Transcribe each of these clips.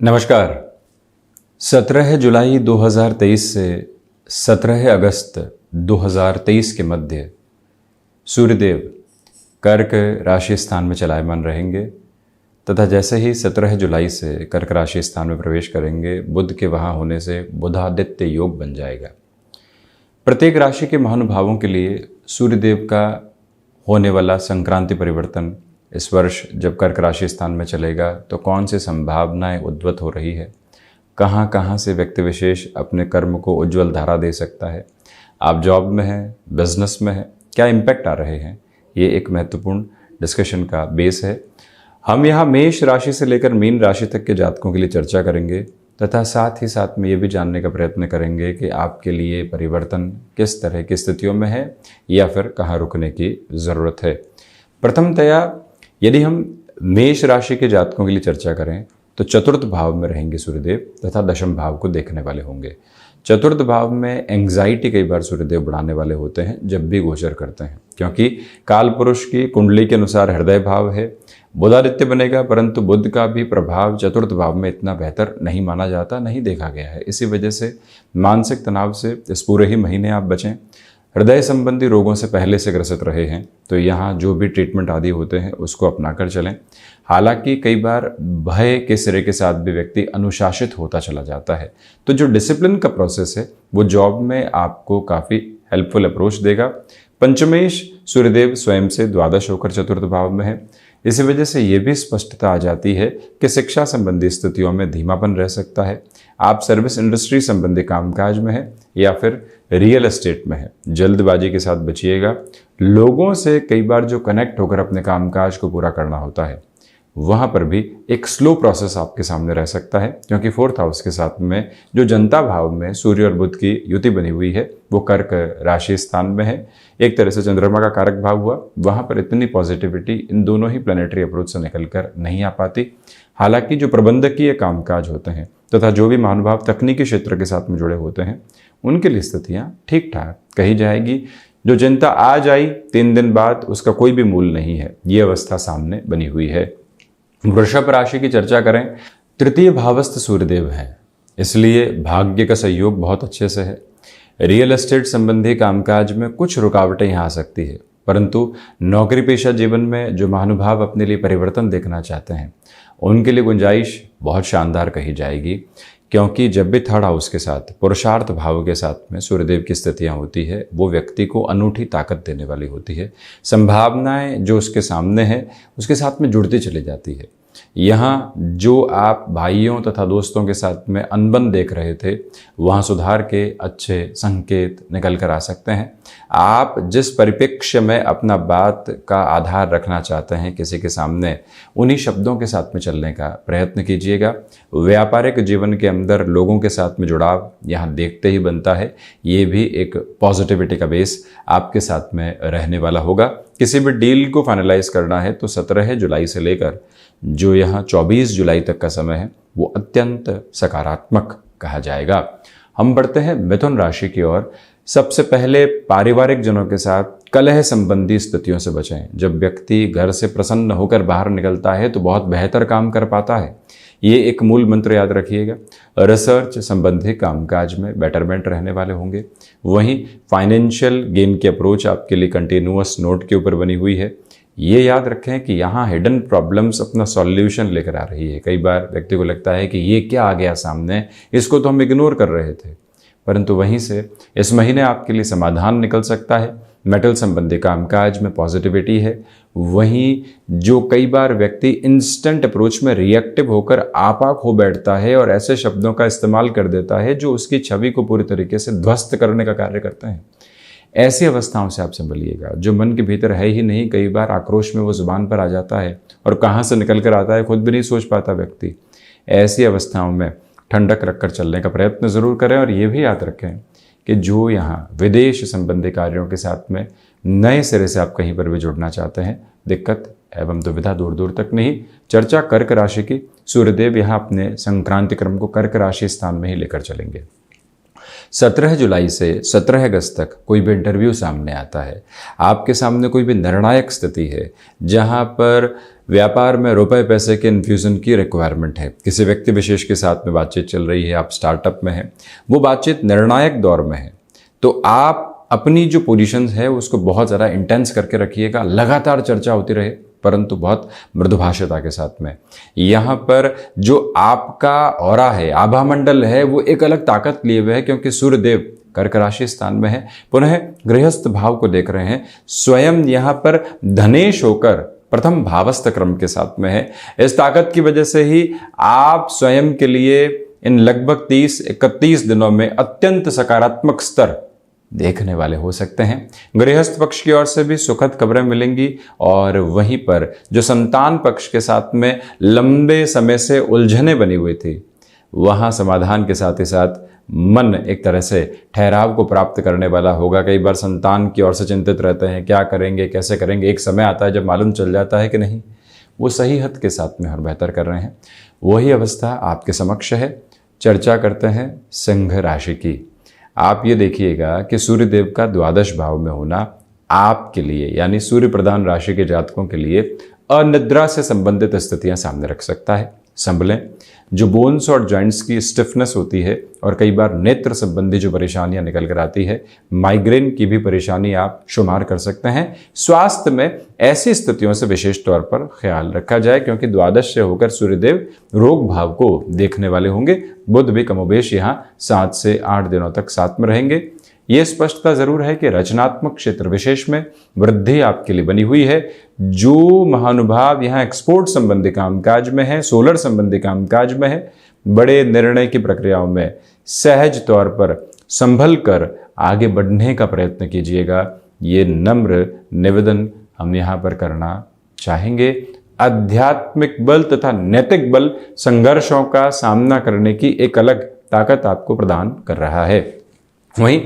नमस्कार। 17 जुलाई 2023 से 17 अगस्त 2023 के मध्य सूर्यदेव कर्क राशि स्थान में चलायमान रहेंगे तथा जैसे ही 17 जुलाई से कर्क राशि स्थान में प्रवेश करेंगे, बुध के वहाँ होने से बुधादित्य योग बन जाएगा। प्रत्येक राशि के महानुभावों के लिए सूर्यदेव का होने वाला संक्रांति परिवर्तन इस वर्ष जब कर्क राशि स्थान में चलेगा तो कौन सी संभावनाएं उद्भूत हो रही है, कहाँ कहाँ से व्यक्ति विशेष अपने कर्म को उज्जवल धारा दे सकता है, आप जॉब में हैं, बिजनेस में हैं, क्या इम्पैक्ट आ रहे हैं, ये एक महत्वपूर्ण डिस्कशन का बेस है। हम यहाँ मेष राशि से लेकर मीन राशि तक के जातकों के लिए चर्चा करेंगे तथा साथ ही साथ में ये भी जानने का प्रयत्न करेंगे कि आपके लिए परिवर्तन किस तरह की स्थितियों में है या फिर कहाँ रुकने की ज़रूरत है। प्रथमतया यदि हम मेष राशि के जातकों के लिए चर्चा करें तो चतुर्थ भाव में रहेंगे सूर्यदेव तथा दशम भाव को देखने वाले होंगे। चतुर्थ भाव में एंग्जाइटी कई बार सूर्यदेव बढ़ाने वाले होते हैं जब भी गोचर करते हैं, क्योंकि काल पुरुष की कुंडली के अनुसार हृदय भाव है, बुधादित्य बनेगा, परंतु बुध का भी प्रभाव चतुर्थ भाव में इतना बेहतर नहीं माना जाता, नहीं देखा गया है। इसी वजह से मानसिक तनाव से इस पूरे ही महीने आप बचें। हृदय संबंधी रोगों से पहले से ग्रसित रहे हैं तो यहाँ जो भी ट्रीटमेंट आदि होते हैं उसको अपनाकर चलें। हालांकि कई बार भय के सिरे के साथ भी व्यक्ति अनुशासित होता चला जाता है, तो जो डिसिप्लिन का प्रोसेस है वो जॉब में आपको काफ़ी हेल्पफुल अप्रोच देगा। पंचमेश सूर्यदेव स्वयं से द्वादश होकर चतुर्थ भाव में है। इसी वजह से ये भी स्पष्टता आ जाती है कि शिक्षा संबंधी स्थितियों में धीमापन रह सकता है। आप सर्विस इंडस्ट्री संबंधी कामकाज में है या फिर रियल एस्टेट में है, जल्दबाजी के साथ बचिएगा। लोगों से कई बार जो कनेक्ट होकर अपने कामकाज को पूरा करना होता है वहाँ पर भी एक स्लो प्रोसेस आपके सामने रह सकता है, क्योंकि फोर्थ हाउस के साथ में जो जनता भाव में सूर्य और बुध की युति बनी हुई है वो कर्क राशि स्थान में है। एक तरह से चंद्रमा का कारक भाव हुआ, वहाँ पर इतनी पॉजिटिविटी इन दोनों ही प्लानिटरी अप्रोच से निकलकर नहीं आ पाती। हालांकि जो प्रबंधकीय कामकाज होते हैं तथा जो भी महानुभाव तकनीकी क्षेत्र के साथ में जुड़े होते हैं उनके लिए स्थितियाँ ठीक ठाक कही जाएगी। जो चिंता आज आई 3 दिन बाद उसका कोई भी मूल नहीं है, ये अवस्था सामने बनी हुई है। वृषभ राशि की चर्चा करें, तृतीय भावस्थ सूर्यदेव हैं, इसलिए भाग्य का सहयोग बहुत अच्छे से है। रियल एस्टेट संबंधी कामकाज में कुछ रुकावटें यहाँ आ सकती है, परंतु नौकरी पेशा जीवन में जो महानुभाव अपने लिए परिवर्तन देखना चाहते हैं उनके लिए गुंजाइश बहुत शानदार कही जाएगी, क्योंकि जब भी थर्ड हाउस के साथ पुरुषार्थ भाव के साथ में सूर्यदेव की स्थितियाँ होती है वो व्यक्ति को अनूठी ताकत देने वाली होती है। संभावनाएं जो उसके सामने है उसके साथ में जुड़ती चली जाती है। यहाँ जो आप भाइयों तथा दोस्तों के साथ में अनबन देख रहे थे वहाँ सुधार के अच्छे संकेत निकल कर आ सकते हैं। आप जिस परिप्रेक्ष्य में अपना बात का आधार रखना चाहते हैं किसी के सामने, उन्हीं शब्दों के साथ में चलने का प्रयत्न कीजिएगा। व्यापारिक जीवन के अंदर लोगों के साथ में जुड़ाव यहाँ देखते ही बनता है, ये भी एक पॉजिटिविटी का बेस आपके साथ में रहने वाला होगा। किसी भी डील को फाइनलाइज करना है तो 17 जुलाई से लेकर जो यहाँ 24 जुलाई तक का समय है वो अत्यंत सकारात्मक कहा जाएगा। हम बढ़ते हैं मिथुन राशि की ओर। सबसे पहले पारिवारिक जनों के साथ कलह संबंधी स्थितियों से बचें। जब व्यक्ति घर से प्रसन्न होकर बाहर निकलता है तो बहुत बेहतर काम कर पाता है, ये एक मूल मंत्र याद रखिएगा। रिसर्च संबंधी कामकाज में बेटरमेंट रहने वाले होंगे। वहीं फाइनेंशियल गेन की अप्रोच आपके लिए कंटिन्यूअस नोट के ऊपर बनी हुई है। ये याद रखें कि यहाँ हिडन प्रॉब्लम्स अपना सॉल्यूशन लेकर आ रही है। कई बार व्यक्ति को लगता है कि ये क्या आ गया सामने, इसको तो हम इग्नोर कर रहे थे, परंतु वहीं से इस महीने आपके लिए समाधान निकल सकता है। मेटल संबंधी कामकाज में पॉजिटिविटी है। वहीं जो कई बार व्यक्ति इंस्टेंट अप्रोच में रिएक्टिव होकर आपाक हो बैठता है और ऐसे शब्दों का इस्तेमाल कर देता है जो उसकी छवि को पूरी तरीके से ध्वस्त करने का कार्य करते हैं, ऐसी अवस्थाओं से आप संभलिएगा। जो मन के भीतर है ही नहीं, कई बार आक्रोश में वो जुबान पर आ जाता है और कहाँ से निकल कर आता है खुद भी नहीं सोच पाता व्यक्ति। ऐसी अवस्थाओं में ठंडक रखकर चलने का प्रयत्न ज़रूर करें और ये भी याद रखें कि जो यहाँ विदेश संबंधी कार्यों के साथ में नए सिरे से आप कहीं पर भी जुड़ना चाहते हैं, दिक्कत एवं दुविधा दूर दूर तक नहीं। चर्चा कर्क राशि की, सूर्यदेव यहाँ अपने संक्रांति क्रम को कर्क राशि स्थान में ही लेकर चलेंगे। 17 जुलाई से 17 अगस्त तक कोई भी इंटरव्यू सामने आता है, आपके सामने कोई भी निर्णायक स्थिति है जहाँ पर व्यापार में रुपए पैसे के इन्फ्यूज़न की रिक्वायरमेंट है। किसी व्यक्ति विशेष के साथ में बातचीत चल रही है, आप स्टार्टअप में हैं, वो बातचीत निर्णायक दौर में है, तो आप अपनी जो पोजीशंस है उसको बहुत ज़्यादा इंटेंस करके रखिएगा। लगातार चर्चा होती रहे, परंतु बहुत मृदुभाषिता के साथ में। यहाँ पर जो आपका ऑरा है, आभा मंडल है, वो एक अलग ताकत लिए हुए है, क्योंकि सूर्यदेव कर्क राशि स्थान में है, पुनः गृहस्थ भाव को देख रहे हैं, स्वयं यहाँ पर धनेश होकर प्रथम भावस्थ क्रम के साथ में है। इस ताकत की वजह से ही आप स्वयं के लिए इन लगभग 30-31 दिनों में अत्यंत सकारात्मक स्तर देखने वाले हो सकते हैं। गृहस्थ पक्ष की ओर से भी सुखद खबरें मिलेंगी, और वहीं पर जो संतान पक्ष के साथ में लंबे समय से उलझने बनी हुई थी, वहाँ समाधान के साथ ही साथ मन एक तरह से ठहराव को प्राप्त करने वाला होगा। कई बार संतान की ओर से चिंतित रहते हैं, क्या करेंगे, कैसे करेंगे। एक समय आता है जब मालूम चल जाता है कि नहीं, वो सही हद के साथ में और बेहतर कर रहे हैं। वही अवस्था आपके समक्ष है। चर्चा करते हैं सिंह राशि की। आप ये देखिएगा कि सूर्यदेव का द्वादश भाव में होना आपके लिए, यानी सूर्य प्रधान राशि के जातकों के लिए अनिद्रा से संबंधित स्थितियां सामने रख सकता है। संभलें। जो बोन्स और जॉइंट्स की स्टिफनेस होती है, और कई बार नेत्र संबंधी जो परेशानियां निकल कर आती है, माइग्रेन की भी परेशानी आप शुमार कर सकते हैं। स्वास्थ्य में ऐसी स्थितियों से विशेष तौर पर ख्याल रखा जाए, क्योंकि द्वादश से होकर सूर्यदेव रोग भाव को देखने वाले होंगे। बुध भी कमोबेश यहाँ 7 से 8 दिनों तक साथ में रहेंगे। ये स्पष्टता जरूर है कि रचनात्मक क्षेत्र विशेष में वृद्धि आपके लिए बनी हुई है। जो महानुभाव यहाँ एक्सपोर्ट संबंधी कामकाज में है, सोलर संबंधी कामकाज में है, बड़े निर्णय की प्रक्रियाओं में सहज तौर पर संभल कर आगे बढ़ने का प्रयत्न कीजिएगा। ये नम्र निवेदन हम यहाँ पर करना चाहेंगे। आध्यात्मिक बल तथा नैतिक बल संघर्षों का सामना करने की एक अलग ताकत आपको प्रदान कर रहा है। वहीं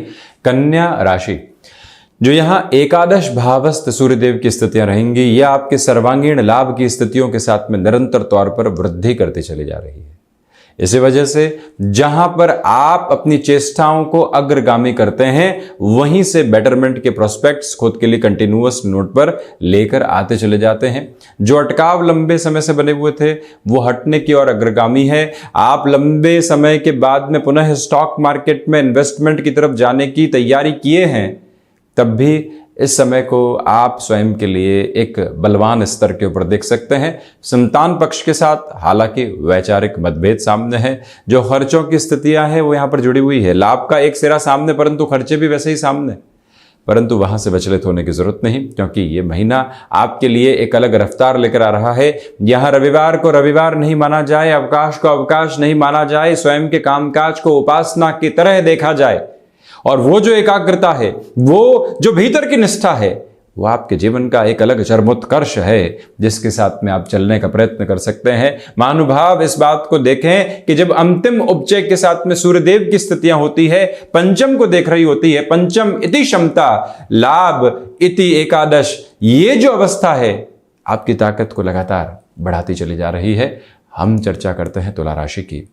कन्या राशि, जो यहाँ एकादश भावस्थ सूर्यदेव की स्थितियां रहेंगी, यह आपके सर्वांगीण लाभ की स्थितियों के साथ में निरंतर तौर पर वृद्धि करती चली जा रही है। इसी वजह से जहां पर आप अपनी चेष्टाओं को अग्रगामी करते हैं, वहीं से बेटरमेंट के प्रोस्पेक्ट्स खुद के लिए कंटिन्यूअस नोट पर लेकर आते चले जाते हैं। जो अटकाव लंबे समय से बने हुए थे, वो हटने की ओर अग्रगामी है। आप लंबे समय के बाद में पुनः स्टॉक मार्केट में इन्वेस्टमेंट की तरफ जाने की तैयारी किए हैं, तब भी इस समय को आप स्वयं के लिए एक बलवान स्तर के ऊपर देख सकते हैं। संतान पक्ष के साथ हालांकि वैचारिक मतभेद सामने है। जो खर्चों की स्थितियां हैं वो यहाँ पर जुड़ी हुई है। लाभ का एक सिरा सामने, परंतु खर्चे भी वैसे ही सामने, परंतु वहां से विचलित होने की जरूरत नहीं, क्योंकि ये महीना आपके लिए एक अलग रफ्तार लेकर आ रहा है। यहाँ रविवार को रविवार नहीं माना जाए, अवकाश को अवकाश नहीं माना जाए, स्वयं के कामकाज को उपासना की तरह देखा जाए, और वो जो एकाग्रता है, वो जो भीतर की निष्ठा है, वो आपके जीवन का एक अलग चरमोत्कर्ष है, जिसके साथ में आप चलने का प्रयत्न कर सकते हैं। महानुभाव इस बात को देखें कि जब अंतिम उपचय के साथ में सूर्यदेव की स्थितियां होती है, पंचम को देख रही होती है, पंचम इति क्षमता लाभ इति एकादश, ये जो अवस्था है आपकी ताकत को लगातार बढ़ाती चली जा रही है। हम चर्चा करते हैं तुला राशि की।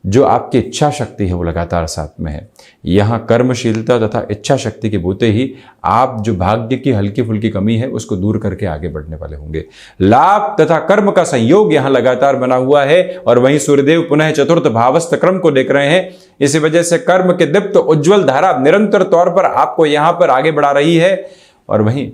जो आपकी इच्छा शक्ति है वो लगातार साथ में है। यहाँ कर्मशीलता तथा इच्छा शक्ति के बूते ही आप जो भाग्य की हल्की फुल्की कमी है उसको दूर करके आगे बढ़ने वाले होंगे। लाभ तथा कर्म का संयोग यहाँ लगातार बना हुआ है, और वहीं सूर्यदेव पुनः चतुर्थ भावस्थ क्रम को देख रहे हैं। इसी वजह से कर्म के दीप्त उज्ज्वल धारा निरंतर तौर पर आपको यहाँ पर आगे बढ़ा रही है। और वहीं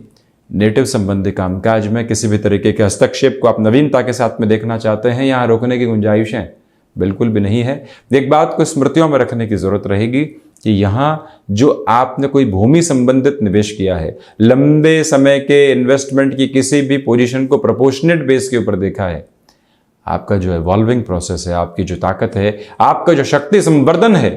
नेटिव संबंधी कामकाज में किसी भी तरीके के हस्तक्षेप को आप नवीनता के साथ में देखना चाहते हैं, यहाँ रोकने की गुंजाइशें बिल्कुल भी नहीं है। एक बात को स्मृतियों में रखने की जरूरत रहेगी कि यहाँ जो आपने कोई भूमि संबंधित निवेश किया है, लंबे समय के इन्वेस्टमेंट की किसी भी पोजीशन को प्रोपोर्शनेट बेस के ऊपर देखा है, आपका जो इवॉल्विंग प्रोसेस है, आपकी जो ताकत है, आपका जो शक्ति संवर्धन है,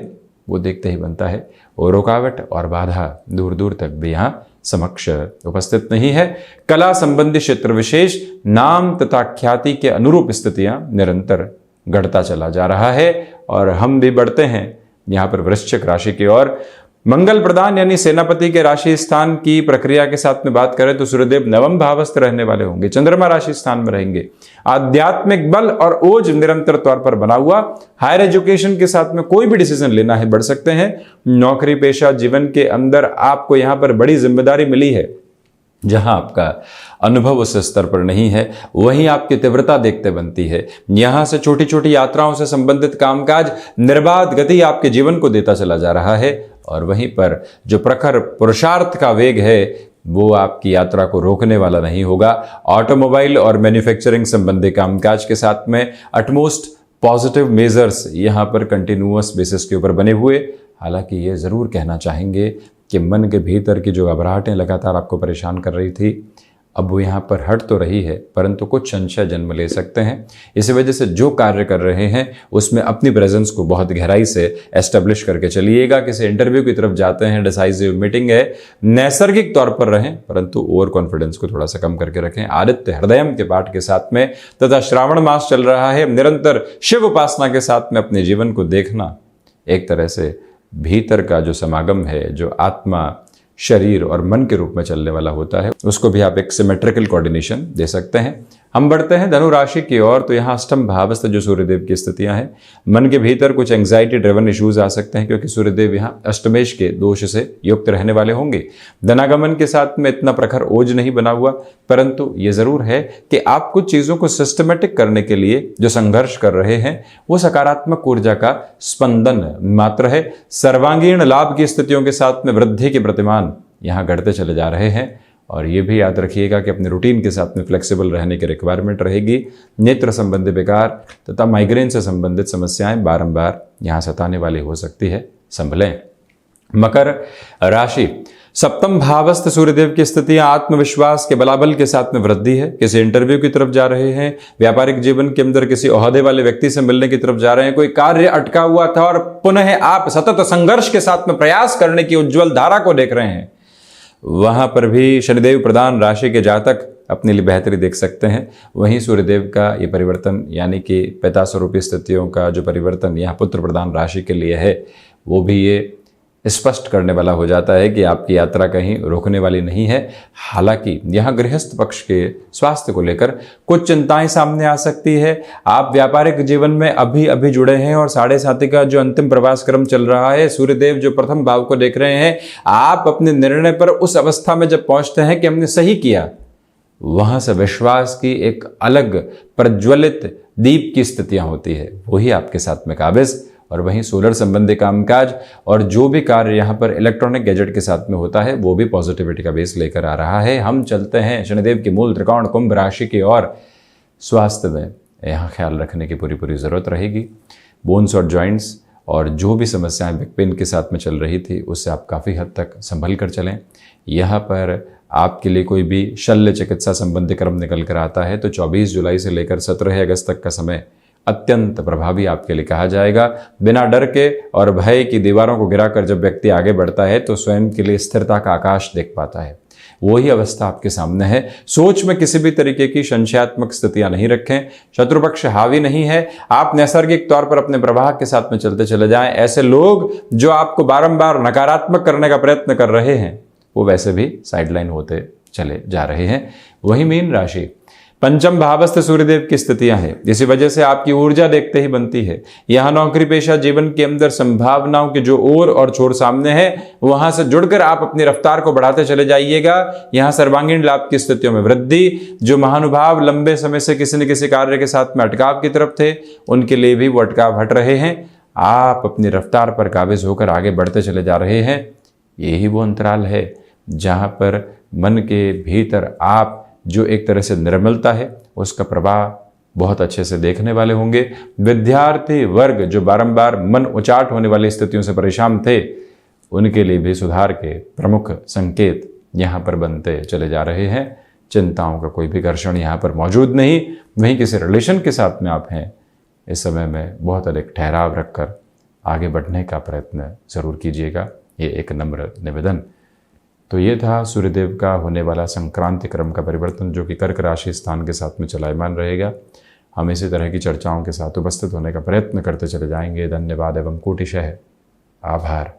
वो देखते ही बनता है। और रुकावट और बाधा दूर दूर तक भी यहाँ समक्ष उपस्थित नहीं है। कला संबंधी क्षेत्र विशेष नाम तथा ख्याति के अनुरूप स्थितियां निरंतर गढ़ता चला जा रहा है, और हम भी बढ़ते हैं यहाँ पर वृश्चिक राशि की ओर। मंगल प्रदान यानी सेनापति के राशि स्थान की प्रक्रिया के साथ में बात करें तो सूर्यदेव नवम भावस्थ रहने वाले होंगे, चंद्रमा राशि स्थान में रहेंगे। आध्यात्मिक बल और ओज निरंतर तौर पर बना हुआ। हायर एजुकेशन के साथ में कोई भी डिसीजन लेना है, बढ़ सकते हैं। नौकरी पेशा जीवन के अंदर आपको यहाँ पर बड़ी जिम्मेदारी मिली है, जहां आपका अनुभव उस स्तर पर नहीं है वहीं आपकी तीव्रता देखते बनती है। यहां से छोटी छोटी यात्राओं से संबंधित कामकाज निर्बाध गति आपके जीवन को देता चला जा रहा है, और वहीं पर जो प्रखर पुरुषार्थ का वेग है वो आपकी यात्रा को रोकने वाला नहीं होगा। ऑटोमोबाइल और मैन्युफैक्चरिंग संबंधी कामकाज के साथ में अटमोस्ट पॉजिटिव मेजर्स यहाँ पर कंटिन्यूअस बेसिस के ऊपर बने हुए। हालांकि ये ज़रूर कहना चाहेंगे कि मन के भीतर की जो घबराहटें लगातार आपको परेशान कर रही थी, अब वो यहाँ पर हट तो रही है, परंतु कुछ संशय जन्म ले सकते हैं। इसी वजह से जो कार्य कर रहे हैं उसमें अपनी प्रेजेंस को बहुत गहराई से एस्टेब्लिश करके चलिएगा। किसी इंटरव्यू की तरफ जाते हैं, डिसाइसिव मीटिंग है, नैसर्गिक तौर पर रहें, परंतु ओवर कॉन्फिडेंस को थोड़ा सा कम करके रखें। आदित्य हृदयम के पाठ के साथ में तथा श्रावण मास चल रहा है, निरंतर शिव उपासना के साथ में अपने जीवन को देखना एक तरह से भीतर का जो समागम है, जो आत्मा शरीर और मन के रूप में चलने वाला होता है, उसको भी आप एक सिमेट्रिकल कोऑर्डिनेशन दे सकते हैं। हम बढ़ते हैं धनु राशि की ओर। तो यहाँ अष्टम भावस्थ जो सूर्यदेव की स्थितियां हैं, मन के भीतर कुछ एंग्जाइटी ड्रिवन इश्यूज आ सकते हैं, क्योंकि सूर्यदेव यहाँ अष्टमेश के दोष से युक्त रहने वाले होंगे। धनागमन के साथ में इतना प्रखर ओज नहीं बना हुआ, परंतु ये जरूर है कि आप कुछ चीजों को सिस्टमेटिक करने के लिए जो संघर्ष कर रहे हैं वो सकारात्मक ऊर्जा का स्पंदन मात्र है। सर्वांगीण लाभ की स्थितियों के साथ में वृद्धि के प्रतिमान यहाँ घटते चले जा रहे हैं, और ये भी याद रखिएगा कि अपने रूटीन के साथ में फ्लेक्सिबल रहने की रिक्वायरमेंट रहेगी। नेत्र संबंधी विकार तथा माइग्रेन से संबंधित समस्याएं बारंबार यहाँ सताने वाली हो सकती है, संभलें। मकर राशि, सप्तम भावस्थ सूर्यदेव की स्थितियां आत्मविश्वास के बलाबल के साथ में वृद्धि है। किसी इंटरव्यू की तरफ जा रहे हैं, व्यापारिक जीवन के अंदर किसी ओहदे वाले व्यक्ति से मिलने की तरफ जा रहे हैं, कोई कार्य अटका हुआ था और पुनः आप सतत संघर्ष के साथ में प्रयास करने की उज्ज्वल धारा को देख रहे हैं, वहां पर भी शनिदेव प्रधान राशि के जातक अपने लिए बेहतरी देख सकते हैं। वहीं सूर्यदेव का ये परिवर्तन यानी कि पिता स्वरूपी स्थितियों का जो परिवर्तन यहाँ पुत्र प्रधान राशि के लिए है, वो भी ये स्पष्ट करने वाला हो जाता है कि आपकी यात्रा कहीं रोकने वाली नहीं है। हालांकि यहाँ गृहस्थ पक्ष के स्वास्थ्य को लेकर कुछ चिंताएं सामने आ सकती है। आप व्यापारिक जीवन में अभी अभी जुड़े हैं और साढ़े साथी का जो अंतिम प्रवास क्रम चल रहा है, सूर्यदेव जो प्रथम भाव को देख रहे हैं, आप अपने निर्णय पर उस अवस्था में जब पहुंचते हैं कि हमने सही किया, वहां से विश्वास की एक अलग प्रज्वलित दीप की स्थितियां होती है, वही आपके साथ में काबिज। और वहीं सोलर संबंधी कामकाज और जो भी कार्य यहाँ पर इलेक्ट्रॉनिक गैजेट के साथ में होता है वो भी पॉजिटिविटी का बेस लेकर आ रहा है। हम चलते हैं शनिदेव की मूल त्रिकोण कुंभ राशि की ओर। स्वास्थ्य में यहाँ ख्याल रखने की पूरी ज़रूरत रहेगी। बोन्स और जॉइंट्स और जो भी समस्याएं बैक पेन के साथ में चल रही थी उससे आप काफ़ी हद तक संभल कर चलें। यहाँ पर आपके लिए कोई भी शल्य चिकित्सा संबंधी क्रम निकल कर आता है तो 24 जुलाई से लेकर 17 अगस्त तक का समय अत्यंत प्रभावी आपके लिए कहा जाएगा। बिना डर के और भय की दीवारों को गिराकर जब व्यक्ति आगे बढ़ता है तो स्वयं के लिए स्थिरता का आकाश देख पाता है। वही अवस्था आपके सामने है। सोच में किसी भी तरीके की संशयात्मक स्थितियां नहीं रखें। शत्रु पक्ष हावी नहीं है। आप नैसर्गिक तौर पर अपने प्रवाह के साथ में चलते चले जाएं। ऐसे लोग जो आपको बारंबार नकारात्मक करने का प्रयत्न कर रहे हैं वो वैसे भी साइडलाइन होते चले जा रहे हैं। वही मीन राशि, पंचम भावस्थ सूर्यदेव की स्थितियां हैं, इसी वजह से आपकी ऊर्जा देखते ही बनती है। यहाँ नौकरी पेशा जीवन के अंदर संभावनाओं के जो ओर और छोर सामने है वहां से जुड़कर आप अपनी रफ्तार को बढ़ाते चले जाइएगा। यहाँ सर्वांगीण लाभ की स्थितियों में वृद्धि। जो महानुभाव लंबे समय से किसी न किसी कार्य के साथ में अटकाव की तरफ थे उनके लिए भी वो अटकाव हट रहे हैं। आप अपनी रफ्तार पर काबिज होकर आगे बढ़ते चले जा रहे हैं। यही वो अंतराल है जहाँ पर मन के भीतर आप जो एक तरह से निर्मलता है उसका प्रभाव बहुत अच्छे से देखने वाले होंगे। विद्यार्थी वर्ग जो बारंबार मन उचाट होने वाली स्थितियों से परेशान थे उनके लिए भी सुधार के प्रमुख संकेत यहाँ पर बनते चले जा रहे हैं। चिंताओं का कोई भी घर्षण यहाँ पर मौजूद नहीं। वहीं किसी रिलेशन के साथ में आप हैं, इस समय में बहुत अधिक ठहराव रखकर आगे बढ़ने का प्रयत्न जरूर कीजिएगा, ये एक नम्र निवेदन। तो ये था सूर्यदेव का होने वाला संक्रांति क्रम का परिवर्तन जो कि कर्क राशि स्थान के साथ में चलायमान रहेगा। हम इसी तरह की चर्चाओं के साथ उपस्थित होने का प्रयत्न करते चले जाएंगे। धन्यवाद एवं कोटिशः आभार।